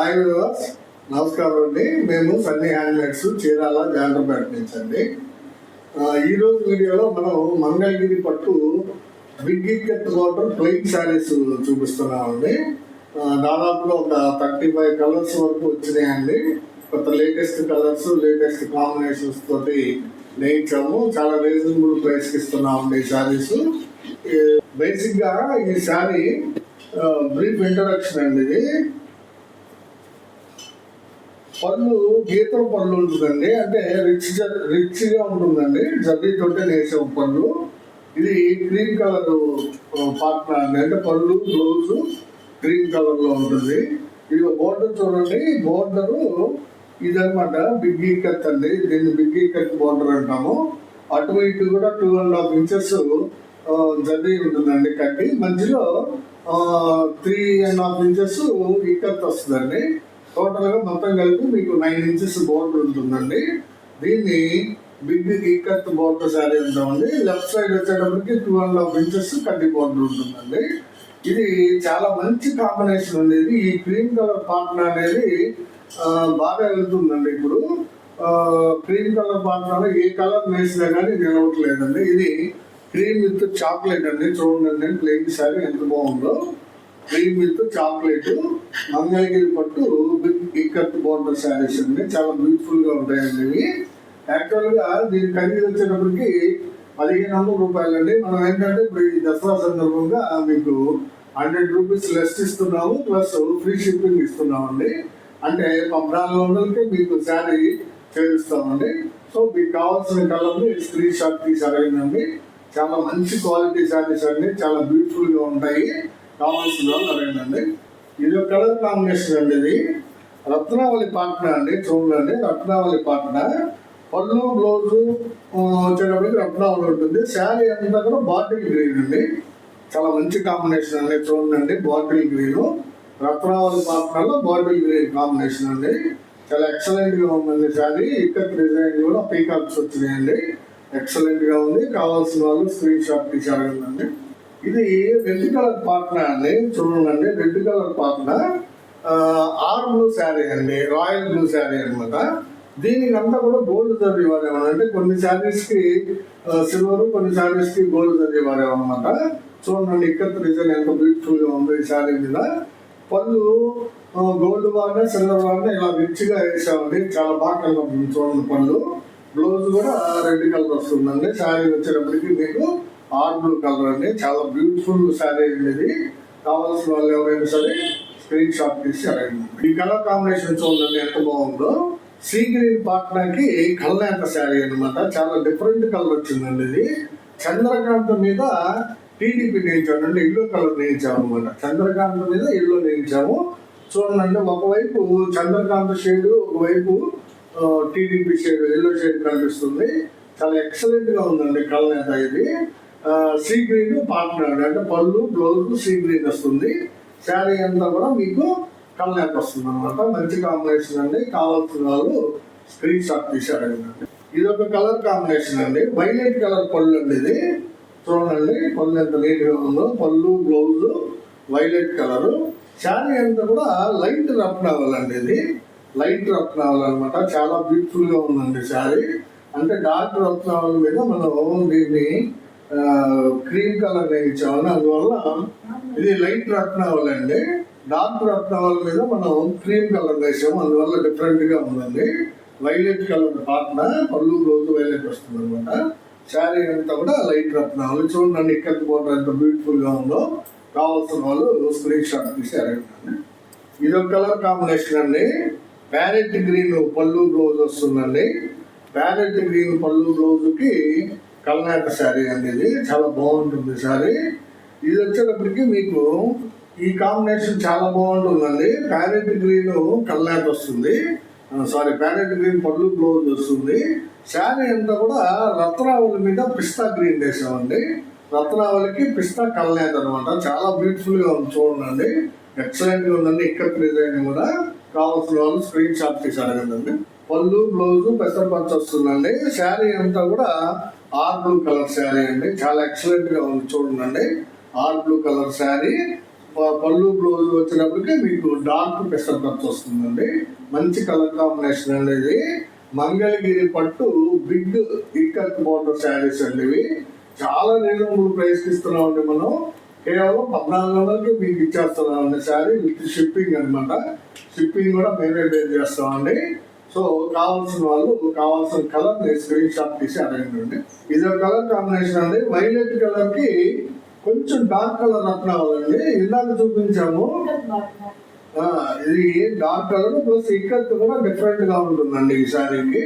Hi viewers, నమస్కారం అండి. మేము సన్నీ హ్యాండ్మేడ్స్ చీరాల జాండ్రపేట నుంచి అండి. ఈరోజు వీడియోలో మనం మంగళగిరి పట్టు big ikat border plain sarees చూపిస్తున్నామండి. దాదాపుగా ఒక 35 కలర్స్ వరకు వచ్చినాయండి. కొత్త లేటెస్ట్ కలర్స్, లేటెస్ట్ కాంబినేషన్స్ తోటి నేర్చాము. చాలా రీజనబుల్ ప్రైస్కి ఇస్తున్నామండి ఈ శారీస్. బేసిక్గా ఈ శారీ బ్రీఫ్ ఇంట్రడక్షన్ అండి. ఇది పళ్ళు గీతం పళ్ళు ఉంటుందండి, అంటే రిచ్గా ఉంటుందండి. జర్రీతోటే నేసాం పళ్ళు. ఇది క్రీమ్ కలర్ పార్ట్నర్ అండి, అంటే పళ్ళు బ్లౌజ్ క్రీమ్ కలర్ లో ఉంటుంది. ఇది బోర్డర్ చూడండి, బోర్డరు ఇదనమాట బిగ్ ఇక్కత్ అండి. దీన్ని బిగ్ ఇక్కత్ బోర్డర్ అంటాము. అటు ఇటు కూడా 2.5 ఇంచెస్ జర్రీ ఉంటుందండి కట్టి. మధ్యలో 3.5 ఇంచెస్ ఇక్కత్ వస్తుందండి. టోటల్గా మొత్తం కలిపి మీకు 9 ఇంచెస్ బోర్డర్ ఉంటుందండి. దీన్ని బిగ్ ఇక్కత్ బోర్డర్ శారీ అంటామండి. లెఫ్ట్ సైడ్ వచ్చేటప్పటికి 2.5 ఇంచెస్ కడ్డీ బోర్డర్ ఉంటుందండి. ఇది చాలా మంచి కాంబినేషన్ ఉండేది. ఈ క్రీమ్ కలర్ పార్ట్నర్ అనేది బాగా వెళ్తుందండి. ఇప్పుడు క్రీమ్ కలర్ పార్ట్నర్ ఏ కలర్ వేసినా కానీ నిలవట్లేదండి. ఇది క్రీమ్ విత్ చాక్లెట్ అండి. చూడండి ప్లెయిన్ శారీ ఎంత బాగుందో. క్రీమ్ విత్ చాక్లెట్ మంగళగిరి పట్టు బిగ్ ఇక్కత్ బోర్డర్ శారీస్ అండి. చాలా బ్యూటిఫుల్ గా ఉంటాయండి ఇవి. యాక్చువల్గా దీని ఖరీదు వచ్చేటప్పటికి 1500 రూపాయలండి. మనం ఏంటంటే ఇప్పుడు ఈ దసరా సందర్భంగా మీకు 100 రూపీస్ లెస్ ఇస్తున్నాము, ప్లస్ ఫ్రీ షిప్పింగ్ ఇస్తున్నామండి. అంటే 1400కి మీకు శారీ చేరుస్తామండి. సో మీకు కావాల్సిన కలర్ని స్క్రీన్ షాట్ తీసి అడగండి. చాలా మంచి క్వాలిటీ శారీస్ అండి, చాలా బ్యూటిఫుల్ గా ఉంటాయి. కావాల్సిన వాళ్ళు అడగండి. ఇది ఒక కలర్ కాంబినేషన్ అండి. ఇది రత్నావళి పాట్నా అండి. చూడండి, రత్నావళి పాట్నా. పళ్ళు బ్లౌజ్ వచ్చేటప్పటికి రత్నావళి ఉంటుంది. శారీ అంతా కూడా బాటిల్ గ్రీన్ అండి. చాలా మంచి కాంబినేషన్ అండి. చూడండి, బాటిల్ గ్రీన్ రత్నావళి పాట్నాలో బాటిల్ గ్రీన్ కాంబినేషన్ అండి. చాలా ఎక్సలెంట్ గా ఉందండి శారీ. ఇక్కత్ డిజైన్ కూడా పీకాక్స్ వచ్చినాయండి. ఎక్సలెంట్ గా ఉంది. కావాల్సిన వాళ్ళు స్క్రీన్ షాట్ తీసి అడగండి. ఇది రెడ్ కలర్ పాట్నా అండి. చూడండి, రెడ్ కలర్ పాట్నా ఆర్ బ్లూ శారీ అండి. రాయల్ బ్లూ శారీ అనమాట. దీనికి అంతా కూడా గోల్డ్ జరీ వాడేవాడు. అంటే కొన్ని శారీస్ కి సిల్వర్, కొన్ని శారీస్ కి గోల్డ్ జరీ వాడేవన్నమాట. చూడండి, ఇక్కత్ డిజైన్ ఎంత బ్యూటిఫుల్ గా ఉంది ఈ శారీ మీద. పళ్ళు గోల్డ్ వాడినా, సిల్వర్ వాడినా ఇలా రిచ్ గా వేసామండి. చాలా బాగా కనబడుతుంది. చూడండి, పళ్ళు. బ్లౌజ్ కూడా రెడ్ కలర్ వస్తుందండి. శారీ వచ్చేటప్పటికి మీకు ఆర్ బ్లూ కలర్ అండి. చాలా బ్యూటిఫుల్ శారీ అండి. ఇది కావాల్సిన వాళ్ళు ఎవరైనా సరే స్క్రీన్ షాట్ తీసి అడగండి. ఈ కలర్ కాంబినేషన్ చూడండి ఎంత బాగుందో. సీ గ్రీన్ పాట్నాకి కల్నేత శారీ అనమాట. చాలా డిఫరెంట్ కలర్ వచ్చిందండి. ఇది చంద్రకాంత మీద టీడీపీ నేయించామండి. ఎల్లో కలర్ నేయించాము అనమాట. చంద్రకాంత మీద ఎల్లో నేయించాము. చూడండి, ఒకవైపు చంద్రకాంత షేడ్, ఒకవైపు టీడీపీ షేడ్, ఎల్లో షేడ్ కనిపిస్తుంది. చాలా ఎక్సలెంట్ గా ఉందండి కల్నేత. ఇది సీ గ్రీన్ పార్ట్నర్, అంటే పళ్ళు బ్లౌజ్ సీ గ్రీన్ వస్తుంది. శారీ అంతా కూడా మీకు కల్నేత వస్తుంది అనమాట. మంచి కాంబినేషన్ అండి. కావాల్సిన వాళ్ళు స్క్రీన్ షాట్ తీసి అడగండి. ఇది ఒక కలర్ కాంబినేషన్ అండి. వైలెట్ కలర్ పళ్ళు అండి. ఇది చూడండి, పళ్ళు ఎంత నీట్ గా ఉందో. పళ్ళు బ్లౌజ్ వైలెట్ కలర్. శారీ అంతా కూడా లైట్ రత్నావల్ అండి. ఇది లైట్ రత్నావల్ అనమాట. చాలా బ్యూటిఫుల్ గా ఉందండి శారీ. అంటే డార్క్ రత్నావల్ మీద మనం దీన్ని క్రీమ్ కలర్ వేయించామని, అందువల్ల ఇది లైట్ రత్నావల్ అండి. డార్క్ రత్నావల్ మీద మనం క్రీమ్ కలర్ వేసాము, అందువల్ల డిఫరెంట్ గా ఉందండి. వైలెట్ కలర్ పాట్న, పళ్ళు బ్లౌజ్ వైలెట్ వస్తుంది అనమాట. శారీ అంతా కూడా లైట్ రత్నావల్. చూడండి, ఇక్కత్ బోర్డర్ ఎంత బ్యూటిఫుల్ గా ఉందో. కావాల్సిన వాళ్ళు స్క్రీన్ షాట్ తీసి అడగండి. ఇది ఒక కలర్ కాంబినేషన్ అండి. ప్యారెట్ గ్రీన్ పళ్ళు బ్లౌజ్ వస్తుందండి. ప్యారెట్ గ్రీన్ పళ్ళు బ్లౌజ్ కి కల్నేత శారీ అండి. ఇది చాలా బాగుంటుంది శారీ. ఇది వచ్చేటప్పటికి మీకు ఈ కాంబినేషన్ చాలా బాగుంటుందండి. ప్యారెట్ గ్రీన్ కల్నేత వస్తుంది, ప్యారెట్ గ్రీన్ పళ్ళు బ్లౌజ్ వస్తుంది. శారీ అంతా కూడా రత్నావళి మీద పిస్తా గ్రీన్ వేసామండి. రత్నావళికి పిస్తా కల్నేత అనమాట. చాలా బ్యూటిఫుల్ గా ఉంది. చూడండి, ఎక్సలెంట్ గా ఉందండి. ఇక్కత్ డిజైన్ కూడా. కావాల్సిన వాళ్ళు స్క్రీన్ షాట్ తీసి అడగండి. పళ్ళు బ్లౌజ్ పెసరపచ్చ వస్తుందండి. శారీ అంతా కూడా ఆర్ బ్లూ కలర్ శారీ అండి. చాలా ఎక్సలెంట్ గా ఉంది. చూడండి, ఆర్ బ్లూ కలర్ శారీ. పళ్ళు బ్లౌజ్ వచ్చేటప్పటికి మీకు డార్క్ పెసర్ పచ్చ వస్తుందండి. మంచి కలర్ కాంబినేషన్ అనేది. మంగళగిరి పట్టు బిగ్ ఇక్కత్ బోర్డర్ శారీస్ అండి. ఇవి చాలా రీజనబుల్ ప్రైస్ ఇస్తున్నామండి. మనం కేవలం 1400కి మీకు ఇచ్చేస్తున్నామండి శారీ విత్ షిప్పింగ్ అనమాట. షిప్పింగ్ కూడా మేమే పే చేస్తామండి. సో కావాల్సిన వాళ్ళు కావాల్సిన కలర్ స్క్రీన్ షాట్ తీసి అడగండి. ఇది కలర్ కాంబినేషన్ అండి. వైలెట్ కలర్ కి కొంచెం డార్క్ కలర్ రత్నావళి ఇందాక చూపించాము. ఇది డార్క్ కలర్ ప్లస్ ఇక్కత్ కూడా డిఫరెంట్ గా ఉంటుందండి. ఈ శారీకి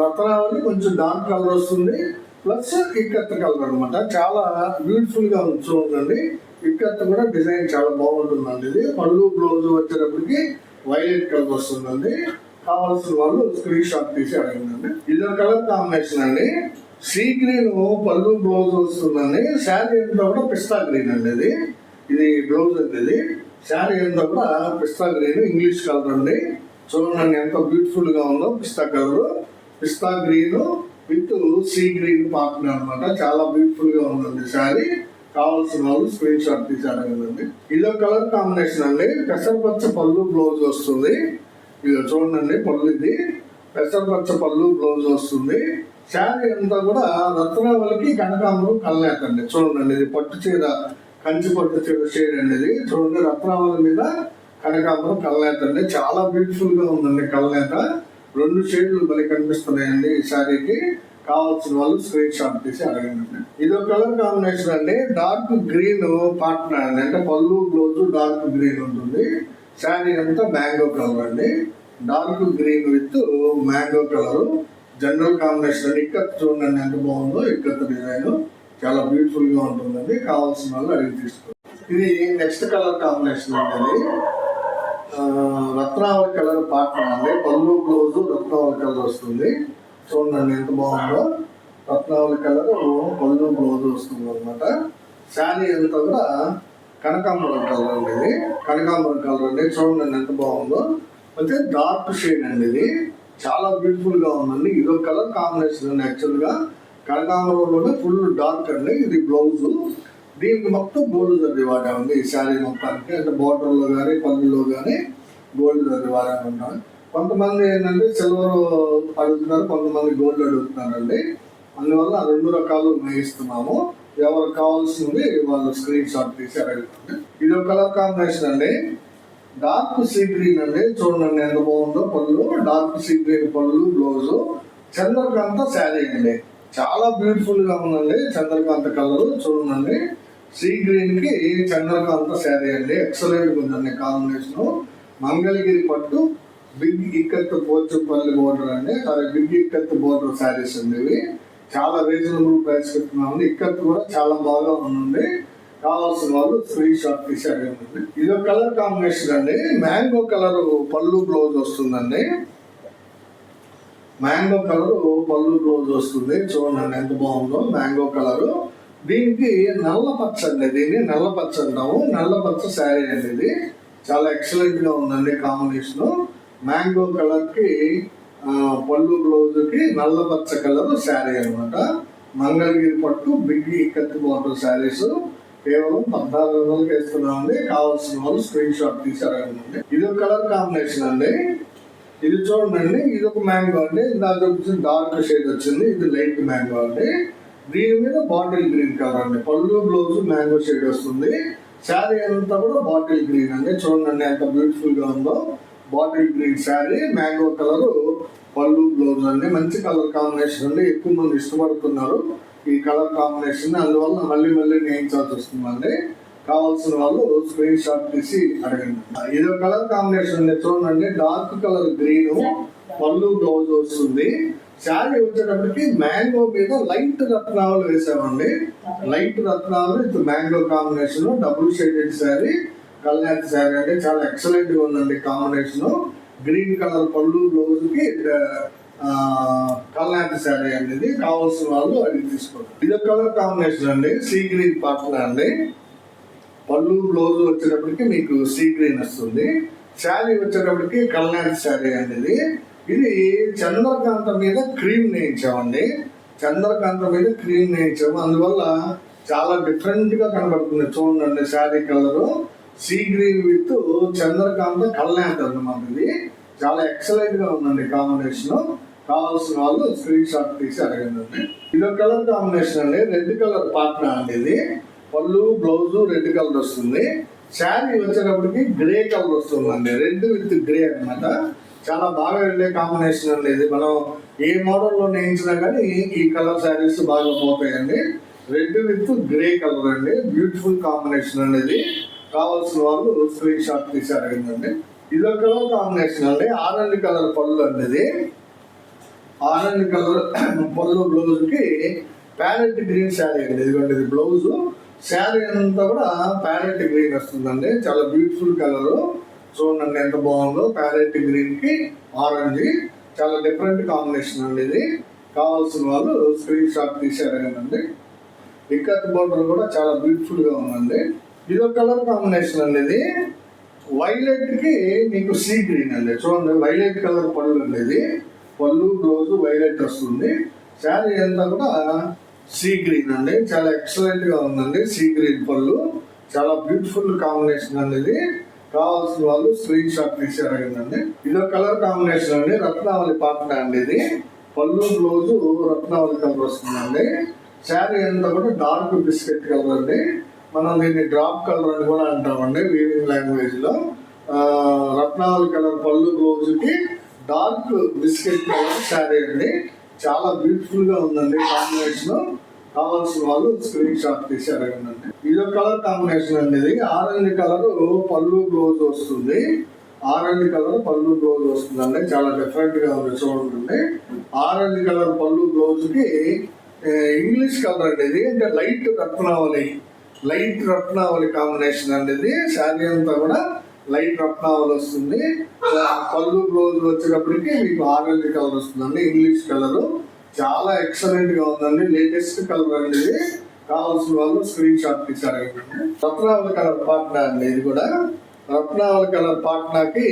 రత్నావళి కొంచెం డార్క్ కలర్ వస్తుంది, ప్లస్ ఇక్కత్ కలర్ అనమాట. చాలా బ్యూటిఫుల్ గా ఉంటుందండి. ఇక్కత్ కూడా డిజైన్ చాలా బాగుంటుందండి. ఇది పళ్ళు బ్లౌజ్ వచ్చేటప్పటికి వైలెట్ కలర్ వస్తుందండి. కావాల్సిన వాళ్ళు స్క్రీన్ షాట్ తీసి అడగండి. ఇది కలర్ కాంబినేషన్ అండి. సీ గ్రీన్ పళ్ళు బ్లౌజ్ వస్తుందండి. శారీ అంతా కూడా పిస్తా గ్రీన్ అండి. ఇది బ్లౌజ్ అండి. శారీ అంతా కూడా పిస్తా గ్రీన్ ఇంగ్లీష్ కలర్ అండి. చూడండి ఎంత బ్యూటిఫుల్ గా ఉందో. పిస్తా కలర్, పిస్తా green with sea green partner అనమాట. చాలా బ్యూటిఫుల్ గా ఉందండి శారీ. కావాల్సిన వాళ్ళు స్క్రీన్ షాట్ తీసి అడగండి. ఇదో కలర్ కాంబినేషన్ అండి. పెసరపచ్చ పళ్ళు బ్లౌజ్ వస్తుంది. ఇది చూడండి పళ్ళు. ఇది పెసరపచ్చ పళ్ళు బ్లౌజ్ వస్తుంది. శారీ అంతా కూడా రత్నావళికి కనకాంబరం కల్నేతండి. చూడండి ఇది పట్టు చీర, కంచి పట్టు చీర షేడ్ అండి. ఇది చూడండి రత్నావళి మీద కనకాంబరం కల్నేతండి. చాలా బ్యూటిఫుల్ గా ఉందండి కల్నేత. 2 షేడ్లు భలే కనిపిస్తున్నాయండి ఈ శారీకి. కావాల్సిన వాళ్ళు స్క్రీన్ షాట్ తీసి అడగండి. ఇది కలర్ కాంబినేషన్ అండి. డార్క్ గ్రీన్ పార్ట్నర్ అండి. అంటే పళ్ళు బ్లౌజ్ డార్క్ గ్రీన్ ఉంటుంది. శారీ అంతా మ్యాంగో కలర్ అండి. Dark green with mango colour general combination. Ikat చూడండి ఎంత బాగుందో. ఇక్కత్ డిజైన్ చాలా బ్యూటిఫుల్ గా ఉంటుందండి. కావాల్సిన వాళ్ళు అడిగి తీసుకోండి. ఇది నెక్స్ట్ కలర్ కాంబినేషన్ అండి. రత్నావళి కలర్ పార్ట్నర్ అండి. పళ్ళు బ్లౌజ్ రత్నావళి కలర్ వస్తుంది. చూడండి ఎంత బాగుందో. రత్నావళి కలర్ పళ్ళు బ్లౌజ్ వస్తుంది అనమాట. శారీ అంతా కూడా కనకాంబరం కలర్ అండి. ఇది కనకాంబరం కలర్ అండి. చూడండి ఎంత బాగుందో. అయితే డార్క్ షేడ్ అండి. ఇది చాలా బ్యూటిఫుల్ గా ఉందండి. ఇదో కలర్ కాంబినేషన్ అండి. యాక్చువల్ గా కనకాంబరంలోనే ఫుల్ డార్క్ అండి. ఇది బ్లౌజ్. దీనికి మొత్తం గోల్డ్ జరీ వాడామండి ఈ శారీ మొత్తానికి. అంటే బార్డర్ లో కానీ పళ్ళులో కానీ గోల్డ్ జరీ వాడామంటాం. కొంతమంది ఏంటంటే సిల్వర్ అడుగుతున్నారు, కొంతమంది గోల్డ్ అడుగుతున్నారండి. అందువల్ల 2 రకాలు ఇస్తున్నాము. ఎవరికి కావాల్సింది వాళ్ళు స్క్రీన్ షాట్ తీసి అడగండి. ఇది ఒక కలర్ కాంబినేషన్ అండి. డార్క్ సీ గ్రీన్ అండి. చూడండి ఎంత బాగుందో. పళ్ళు డార్క్ సీ గ్రీన్ పళ్ళు బ్లౌజ్. చంద్రకాంత శారీ అండి. చాలా బ్యూటిఫుల్ గా ఉందండి. చంద్రకాంత కలర్ చూడండి. సీ గ్రీన్ కి చంద్రకాంత శారీ అండి. ఎక్సలెంట్ ఉందండి కాంబినేషన్. మంగళగిరి పట్టు బిగ్ ఇక్కత్ పోచంపల్లి బోర్డర్ అండి. బిగ్ ఇక్కత్ బోర్డర్ శారీస్ అండి. ఇవి చాలా రీజనబుల్ ప్రైస్ పెట్టుకున్నామండి. ఇక్కత్ కూడా చాలా బాగా ఉందండి. కావాల్సిన వాళ్ళు స్క్రీన్ షాట్ తీసి అడగండి. ఇది కలర్ కాంబినేషన్ అండి. మ్యాంగో కలర్ పళ్ళు బ్లౌజ్ వస్తుందండి. మ్యాంగో కలర్ పళ్ళు బ్లౌజ్ వస్తుంది. చూడండి ఎంత బాగుందో మ్యాంగో కలర్. దీనికి నల్ల పచ్చ అండి. దీన్ని నల్ల పచ్చ అంటాము. నల్ల పచ్చ శారీ అండి. ఇది చాలా ఎక్సలెంట్ గా ఉందండి కాంబినేషన్. మ్యాంగో కలర్ కి పళ్ళు బ్లౌజ్ కి నల్ల పచ్చ కలర్ శారీ అనమాట. మంగళగిరి పట్టు బిగ్ ఇక్కత్ బోర్డర్ శారీస్ కేవలం 1400కి ఇస్తున్నామండి. కావాల్సిన వాళ్ళు స్క్రీన్ షాట్ తీసి అడగండి. ఇది ఒక కలర్ కాంబినేషన్ అండి. ఇది చూడండి. ఇది ఒక మ్యాంగో అండి. దాంట్లో డార్క్ షేడ్ వచ్చింది. ఇది లైట్ మ్యాంగో అండి. దీని మీద బాటిల్ గ్రీన్ కలర్ అండి. పళ్ళు బ్లౌజ్ మ్యాంగో షేడ్ వస్తుంది. శారీ అంతా కూడా బాటిల్ గ్రీన్ అండి. చూడండి ఎంత బ్యూటిఫుల్ గా ఉందో. Bottle green sari, mango colour పళ్ళు బ్లౌజ్ అండి. మంచి కలర్ కాంబినేషన్ అండి. ఎక్కువ మంది ఇష్టపడుతున్నారు ఈ కలర్ కాంబినేషన్. అందువల్ల మళ్ళీ నేయించాల్సి వస్తుందండి. కావాల్సిన వాళ్ళు స్క్రీన్ షాట్ తీసి అడగండి. ఇదో కలర్ కాంబినేషన్ అండి. చూడండి డార్క్ కలర్ గ్రీన్ పళ్ళు బ్లౌజ్ వస్తుంది. శారీ వచ్చేటప్పటికి మ్యాంగో మీద లైట్ రత్నాలు వేసామండి. లైట్ రత్నాలు with mango combination. Double shaded saree, కల్నేత శారీ అండి. చాలా ఎక్సలెంట్ గా ఉందండి కాంబినేషన్. గ్రీన్ కలర్ పళ్ళు బ్లౌజ్ కి కల్నేత శారీ అండి. ఇది కావాల్సిన వాళ్ళు అడిగి తీసుకోండి. ఇది కలర్ కాంబినేషన్ అండి. సీ గ్రీన్ పార్ట్నర్ అండి. పళ్ళు బ్లౌజ్ వచ్చేటప్పటికి మీకు సీ గ్రీన్ వస్తుంది. శారీ వచ్చేటప్పటికి కల్నేత శారీ అండి. ఇది చంద్రకాంత మీద క్రీమ్ నేయించామండి. చంద్రకాంత మీద క్రీమ్ నేయించాము. అందువల్ల చాలా డిఫరెంట్ గా కనబడుతుంది. చూడండి sari colour sea green with Chandrakanta Kalyan అన్నమాట. ఇది చాలా ఎక్సలెంట్ గా ఉందండి కాంబినేషన్. కావాల్సిన వాళ్ళు స్క్రీన్ షాట్ తీసి అడగండి. ఇది ఒక కలర్ కాంబినేషన్ అండి, రెడ్ కలర్ పార్ట్నర్ అండి. ఇది పళ్ళు బ్లౌజ్ రెడ్ కలర్ వస్తుంది. శారీ వచ్చేటప్పటికి గ్రే కలర్ వస్తుందండి, రెడ్ విత్ గ్రే అన్నమాట. చాలా బాగా వెళ్ళే కాంబినేషన్ అండి ఇది. మనం ఏ మోడల్లో నేయించినా కానీ ఈ కలర్ శారీస్ బాగా పోతాయండి. రెడ్ విత్ గ్రే కలర్ అండి, బ్యూటిఫుల్ కాంబినేషన్ అండి. ఇది కావాల్సిన వాళ్ళు స్క్రీన్ షాట్ తీసి అడగండి. ఇది ఒక కలర్ కాంబినేషన్ అండి, ఆరెంజ్ కలర్ పళ్ళు అండి. ఇది ఆరెంజ్ కలర్ పళ్ళు బ్లౌజ్ కి ప్యారెట్ గ్రీన్ శారీ అండి. ఇదిగోండి ఇది బ్లౌజ్. శారీ అంతా కూడా ప్యారెట్ గ్రీన్ వస్తుందండి, చాలా బ్యూటిఫుల్ కలర్. చూడండి ఎంత బాగుందో, ప్యారెట్ గ్రీన్ కి ఆరెంజ్, చాలా డిఫరెంట్ కాంబినేషన్ అండి. ఇది కావాల్సిన వాళ్ళు స్క్రీన్ షాట్ తీసారండి. ఇక్కత్ బోర్డర్ కూడా చాలా బ్యూటిఫుల్ గా ఉందండి. ఇది ఒక కలర్ కాంబినేషన్ అండి. ఇది వైలెట్ కి మీకు సీ గ్రీన్ అండి. చూడండి వైలెట్ కలర్ పళ్ళు అండి. ఇది పళ్ళు బ్లౌజ్ వైలెట్ వస్తుంది. శారీ అంతా కూడా సీ గ్రీన్ అండి, చాలా ఎక్సలెంట్ గా ఉందండి. సీ గ్రీన్ పళ్ళు చాలా బ్యూటిఫుల్ కాంబినేషన్ అండి. ఇది కావాల్సిన వాళ్ళు స్క్రీన్ షాట్ తీసి అడగండి. ఇది ఒక కలర్ కాంబినేషన్ అండి, రత్నావళి పార్ట్నర్ అండి. ఇది పళ్ళు బ్లౌజ్ రత్నావళి కలర్ వస్తుందండి. శారీ అంతా కూడా డార్క్ బిస్కెట్ కలర్ అండి. మనం దీన్ని డ్రాప్ కలర్ అని కూడా అంటామండి వీవింగ్ లాంగ్వేజ్ లో. రత్నావళి కలర్ పళ్ళు బ్లౌజ్ కి డార్క్ బిస్కెట్ కలర్ శారీ అండి, చాలా బ్యూటిఫుల్ గా ఉందండి కాంబినేషన్. కావాల్సిన వాళ్ళు స్క్రీన్ షాట్ తీసి అడగండి. ఇది ఒక కలర్ కాంబినేషన్ అండి. ఇది ఆరెంజ్ కలర్ పళ్ళు బ్లౌజ్ వస్తుంది. ఆరెంజ్ కలర్ పళ్ళు బ్లౌజ్ వస్తుందండి, చాలా డిఫరెంట్ గా ఉంది. చూడండి ఆరెంజ్ కలర్ పళ్ళు బ్లౌజ్ కి ఇంగ్లీష్ కలర్ అండి. ఇది అంటే లైట్ రత్నావళి కాంబినేషన్ అండి. ఇది శారీ అంతా కూడా లైట్ రత్నావళి వస్తుంది. పళ్ళు బ్లౌజ్ వచ్చేటప్పటికి మీకు ఆరెంజ్ కలర్ వస్తుందండి, ఇంగ్లీష్ కలర్. చాలా ఎక్సలెంట్ గా ఉందండి, లేటెస్ట్ కలర్ అండి. ఇది కావాల్సిన వాళ్ళు స్క్రీన్ షాట్ తీసారు. రత్నావళి కలర్ పాట్నా అండి. ఇది కూడా రత్నావళి కలర్ పాట్నాకి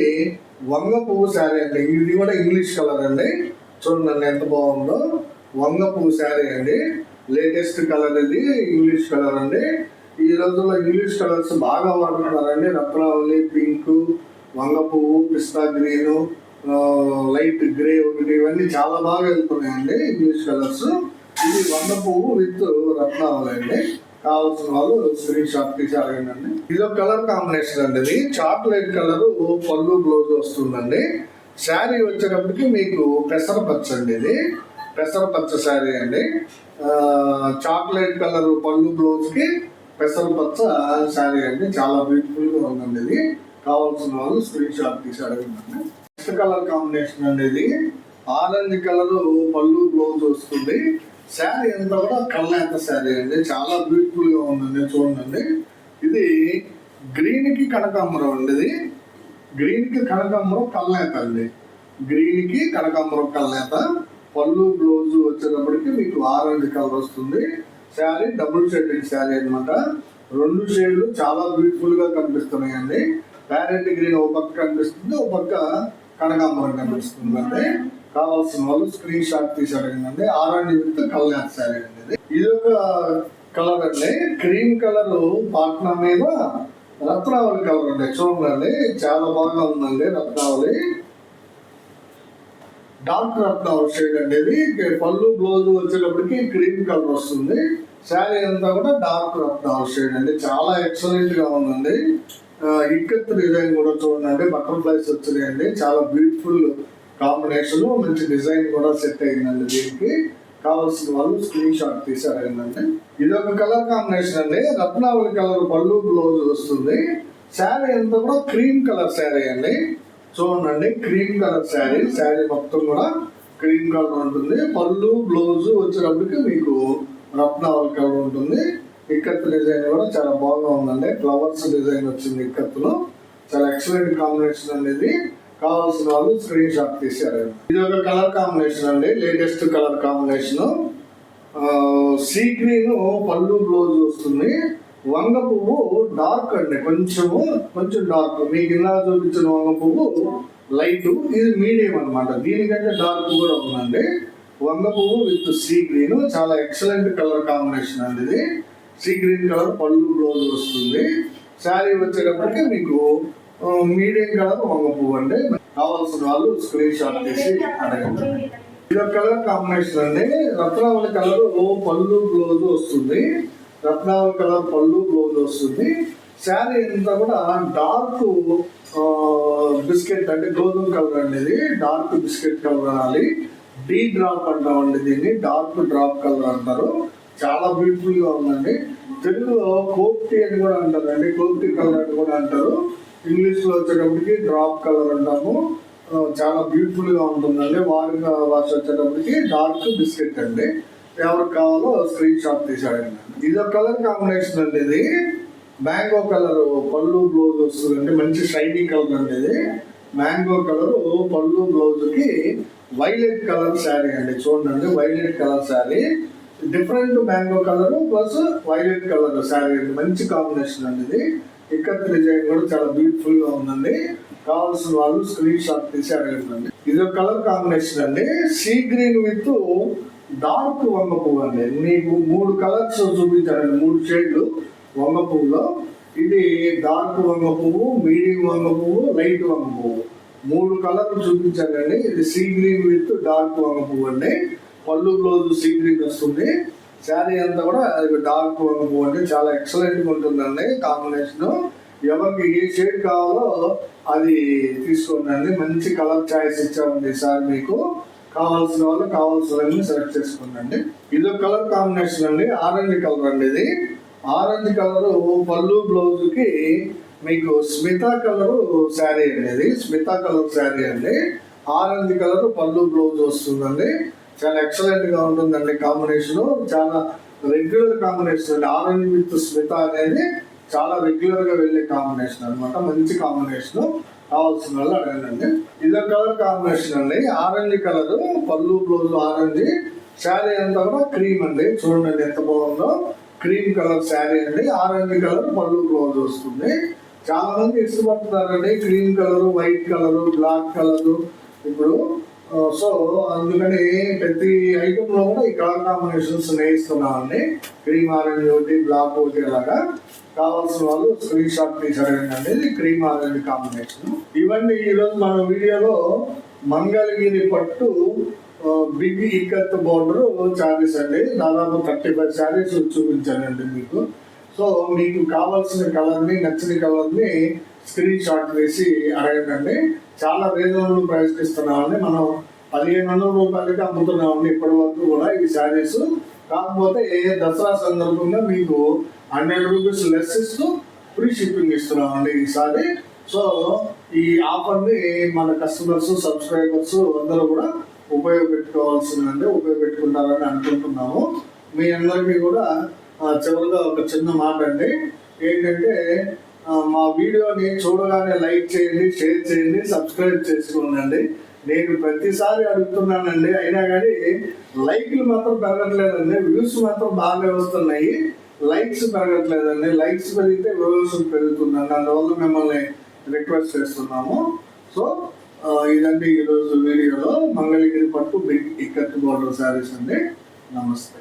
వంగ పువ్వు శారీ అండి. ఇది కూడా ఇంగ్లీష్ కలర్ అండి. చూడండి ఎంత బాగుందో, వంగ పువ్వు శారీ అండి, లేటెస్ట్ కలర్. ఇది ఇంగ్లీష్ కలర్ అండి. ఈ రోజుల్లో ఇంగ్లీష్ కలర్స్ బాగా వాడుతున్నారండి. రత్నావళి పింక్, వంగ పువ్వు, పిస్తా గ్రీన్, లైట్ గ్రే ఒకటి, ఇవన్నీ చాలా బాగా వెళ్తున్నాయండి ఇంగ్లీష్ కలర్స్. ఇది వంగ పువ్వు విత్ రత్నావళి అండి. కావాల్సిన వాళ్ళు స్క్రీన్ షాట్ తీసి అడగండి. ఇది ఒక కలర్ కాంబినేషన్ అండి. ఇది చాక్లెట్ కలర్ పళ్ళు బ్లౌజ్ వస్తుందండి. శారీ వచ్చేటప్పటికి మీకు పెసరపచ్చ అండి. ఇది పెసరపచ్చ శారీ అండి. చాక్లెట్ కలర్ పళ్ళు బ్లౌజ్ కి పెసరపచ్చ శారీ అండి, చాలా బ్యూటిఫుల్ గా ఉందండి. ఇది కావాల్సిన వాళ్ళు స్క్రీన్ షాట్ తీసి అడగండి. నెక్స్ట్ కలర్ కాంబినేషన్ అండి. ఇది ఆరెంజ్ కలర్ పళ్ళు బ్లౌజ్ వస్తుంది. శారీ అంతా కూడా కల్నేత శారీ అండి, చాలా బ్యూటిఫుల్ గా ఉందండి. చూడండి ఇది గ్రీన్ కి కనకాంబరం అండి. ఇది గ్రీన్ కి కనకాంబరం కల్నేత అండి. గ్రీన్ కి కనకాంబరం కల్నేత. పళ్ళు బ్లౌజ్ వచ్చేటప్పటికి మీకు ఆరెంజ్ కలర్ వస్తుంది. శారీ డబుల్ షేడింగ్ శారీ అనమాట. రెండు షేడ్లు చాలా బ్యూటిఫుల్ గా కనిపిస్తున్నాయండి. ప్యారెట్ గ్రీన్ ఒక పక్క కనిపిస్తుంది, ఒక పక్క కనకాంబరం కనిపిస్తుంది అండి. కావాల్సిన వాళ్ళు స్క్రీన్ షాట్ తీసి అడగండి. ఆరెంజ్ విత్ కలర్ శారీ అండి. ఇది ఒక కలర్ అండి, క్రీమ్ కలర్ పాట్నా మీద రత్నావళి కలర్ అండి. చూడండి చాలా బాగా ఉందండి. రత్నావళి డార్క్ రత్నావళి షేడ్ అండి. ఇది పళ్ళు బ్లౌజ్ వచ్చేటప్పటికి క్రీమ్ కలర్ వస్తుంది. శారీ అంతా కూడా డార్క్ రత్నావళి షేడ్ అండి, చాలా ఎక్సలెంట్ గా ఉందండి. ఇక్కత్ డిజైన్ కూడా చూడండి, బటర్ఫ్లైస్ వచ్చినాయండి, చాలా బ్యూటిఫుల్ కాంబినేషన్. మంచి డిజైన్ కూడా సెట్ అయిందండి. దీనికి కావాల్సిన వాళ్ళు స్క్రీన్ షాట్ తీసి అడగండి. ఇది ఒక కలర్ కాంబినేషన్ అండి, రత్నావళి కలర్ పళ్ళు బ్లౌజ్ వస్తుంది. శారీ అంతా కూడా క్రీమ్ కలర్ శారీ అండి. చూడండి క్రీమ్ కలర్ శారీ, శారీ మొత్తం కూడా క్రీమ్ కలర్ ఉంటుంది. పళ్ళు బ్లౌజ్ వచ్చేటప్పటికి మీకు రత్నావళి కలర్ ఉంటుంది. ఇక్కత్ డిజైన్ కూడా చాలా బాగా ఉందండి, ఫ్లవర్స్ డిజైన్ వచ్చింది ఇక్కత్తులో, చాలా ఎక్సలెంట్ కాంబినేషన్ అండి. ఇది కావాల్సిన వాళ్ళు స్క్రీన్ షాట్ తీసారు. ఇది ఒక కలర్ కాంబినేషన్ అండి, latest colour combination. Sea green పళ్ళు బ్లౌజ్ వస్తుంది. వంగ పువ్వు డార్క్ అండి, కొంచెం డార్క్. మీకు ఇలా చూపించిన వంగ పువ్వు లైట్, ఇది మీడియం అనమాట. దీనికంటే డార్క్ కూడా ఉందండి. వంగ పువ్వు విత్ సీ గ్రీన్, చాలా ఎక్సలెంట్ కలర్ కాంబినేషన్ అండి. ఇది సీ గ్రీన్ కలర్ పళ్ళు బ్లౌజ్ వస్తుంది. శారీ వచ్చేటప్పటికి మీకు మీడియం కలర్ వంగ పువ్వు అండి. కావాల్సిన వాళ్ళు స్క్రీన్ షాట్ తీసి అడగండి. ఇది కలర్ కాంబినేషన్ అండి. రత్నావళి కలర్ పళ్ళు బ్లౌజ్ వస్తుంది. రత్నావళి కలర్ పళ్ళు బ్లౌజ్ వస్తుంది. శారీ అంతా కూడా డార్క్ బిస్కెట్ అంటే గోధుమ కలర్ అండి. ఇది డార్క్ బిస్కెట్ కలర్ అనాలి. డీ డ్రాప్ అంటామండి దీన్ని. డార్క్ డ్రాప్ కలర్ అంటారు. చాలా బ్యూటిఫుల్ గా ఉందండి. తెలుగులో కోప్టి అని కూడా అంటారండి. కోప్టి కలర్ అని కూడా అంటారు. ఇంగ్లీష్ లో వచ్చేటప్పటికి డ్రాప్ కలర్ అంటాము. చాలా బ్యూటిఫుల్ గా ఉంటుందండి. వారిగా భాష వచ్చేటప్పటికి డార్క్ బిస్కెట్ అండి. ఎవరికి కావాలో స్క్రీన్ షాట్ తీసాడండి. ఇదొక కలర్ కాంబినేషన్ అండి. ఇది మ్యాంగో కలర్ పళ్ళు బ్లౌజ్ వస్తుందండి. మంచి షైనింగ్ కలర్ అండి. ఇది మ్యాంగో కలర్ పళ్ళు బ్లౌజ్ కి వైలెట్ కలర్ శారీ అండి. చూడండి, violet colour sari. Different mango colour plus violet colour sari అండి. మంచి కాంబినేషన్ అండి. ఇది ఇక్కత్ డిజైన్ కూడా చాలా బ్యూటిఫుల్ గా ఉందండి. కావాల్సిన వాళ్ళు స్క్రీన్ షాట్ తీసి అడగండి. ఇది ఒక కలర్ కాంబినేషన్ అండి. సీ గ్రీన్ విత్ డార్క్ వంగ పువ్వు అండి. మీకు 3 కలర్స్ చూపించారండి. 3 షేడ్లు వంగ పువ్వులో. ఇది డార్క్ వంగ పువ్వు, మీడియం వంగ పువ్వు, లైట్ వంగ పువ్వు 3 కలర్లు చూపించారండి. ఇది సీ గ్రీన్ విత్ డార్క్ వంగ పువ్వు అండి. పళ్ళు బ్లౌజ్ సీ గ్రీన్ వస్తుంది. శారీ అంతా కూడా డార్క్ వంగ పువ్వు అండి. చాలా ఎక్సలెంట్ గా ఉంటుందండి కాంబినేషన్. ఎవరికి ఏ షేడ్ కావాలో అది తీసుకోండి. మంచి కలర్ చాయిస్ ఇచ్చామండి సార్. మీకు కావాల్సిన వాళ్ళు కావాల్సినవన్నీ సెలెక్ట్ చేసుకోండి. ఇదొక కలర్ కాంబినేషన్ అండి. ఆరెంజ్ కలర్ అండి. ఇది ఆరెంజ్ కలర్ పళ్ళు బ్లౌజ్ కి మీకు స్మితా కలర్ శారీ అండి. ఇది స్మితా కలర్ శారీ అండి. ఆరెంజ్ కలర్ పళ్ళు బ్లౌజ్ వస్తుందండి. చాలా ఎక్సలెంట్ గా ఉంటుందండి కాంబినేషన్. చాలా రెగ్యులర్ కాంబినేషన్ అండి. ఆరెంజ్ విత్ స్మితా అనేది చాలా రెగ్యులర్ గా వెళ్ళే కాంబినేషన్ అనమాట. మంచి కాంబినేషన్. కావాల్సిన వాళ్ళు అడగండి. ఇదొక కలర్ కాంబినేషన్ అండి. ఆరెంజ్ కలర్ పళ్ళు బ్లౌజ్ ఆరెంజ్. శారీ అంతా కూడా క్రీమ్ అండి. చూడండి ఎంత బాగుందో. క్రీమ్ కలర్ శారీ అండి. ఆరెంజ్ కలర్ పళ్ళు బ్లౌజ్ వస్తుంది. చాలా మంది ఇష్టపడుతున్నారండి cream colour, white colour, black colour. ఇప్పుడు సో అందుకని ప్రతి ఐటమ్ లో కూడా ఈ కలర్ కాంబినేషన్స్ నేస్తున్నామండి. క్రీమ్ ఆరెంజ్ ఒకటి, బ్లాక్ ఒకటి అలాగా. కావాల్సిన వాళ్ళు స్క్రీన్ షాట్ తీసారండి. ఇది క్రీమ్ ఆరెంజ్ కాంబినేషన్. ఇవన్నీ ఈరోజు మన వీడియోలో మంగళగిరి పట్టు బిగ్ ఇక్కత్ బోర్డర్ శారీస్ అండి. దాదాపు 35 శారీస్ చూపించానండి మీకు. సో మీకు కావాల్సిన కలర్ని, నచ్చిన కలర్ని స్క్రీన్ షాట్ వేసి అడగండి. చాలా రీజనబుల్ ప్రైస్ ఇస్తున్నామండి. మనం 1500 రూపాయలకి అమ్ముతున్నామండి ఇప్పటి వరకు కూడా ఈ శారీస్. కాకపోతే దసరా సందర్భంగా మీకు 100 రూపీస్ లెస్ ఇస్తూ ఫ్రీ షిప్పింగ్ ఇస్తున్నామండి ఈసారి. సో ఈ ఆఫర్ని మన కస్టమర్స్, సబ్స్క్రైబర్స్ అందరూ కూడా ఉపయోగపెట్టుకోవాల్సిందండి. ఉపయోగపెట్టుకుంటారని అనుకుంటున్నాము. మీ అందరికీ కూడా చివరిగా ఒక చిన్న మాట అండి. ఏంటంటే మా వీడియోని చూడగానే లైక్ చేయండి, షేర్ చేయండి, సబ్స్క్రైబ్ చేసుకోండి. నేను ప్రతిసారి అడుగుతున్నానండి. అయినా కానీ లైక్లు మాత్రం పెరగట్లేదండి. వ్యూస్ మాత్రం బాగా వస్తున్నాయి. లైక్స్ పెరగట్లేదండి. లైక్స్ పెరిగితే వ్యూస్ పెరుగుతుందండి. అందువల్ల మిమ్మల్ని రిక్వెస్ట్ చేస్తున్నాము. సో ఇదండి ఈరోజు వీడియోలో మంగళగిరి పట్టు బిగ్ ఇక్కత్ బోర్డర్ శారీస్ అండి. నమస్తే.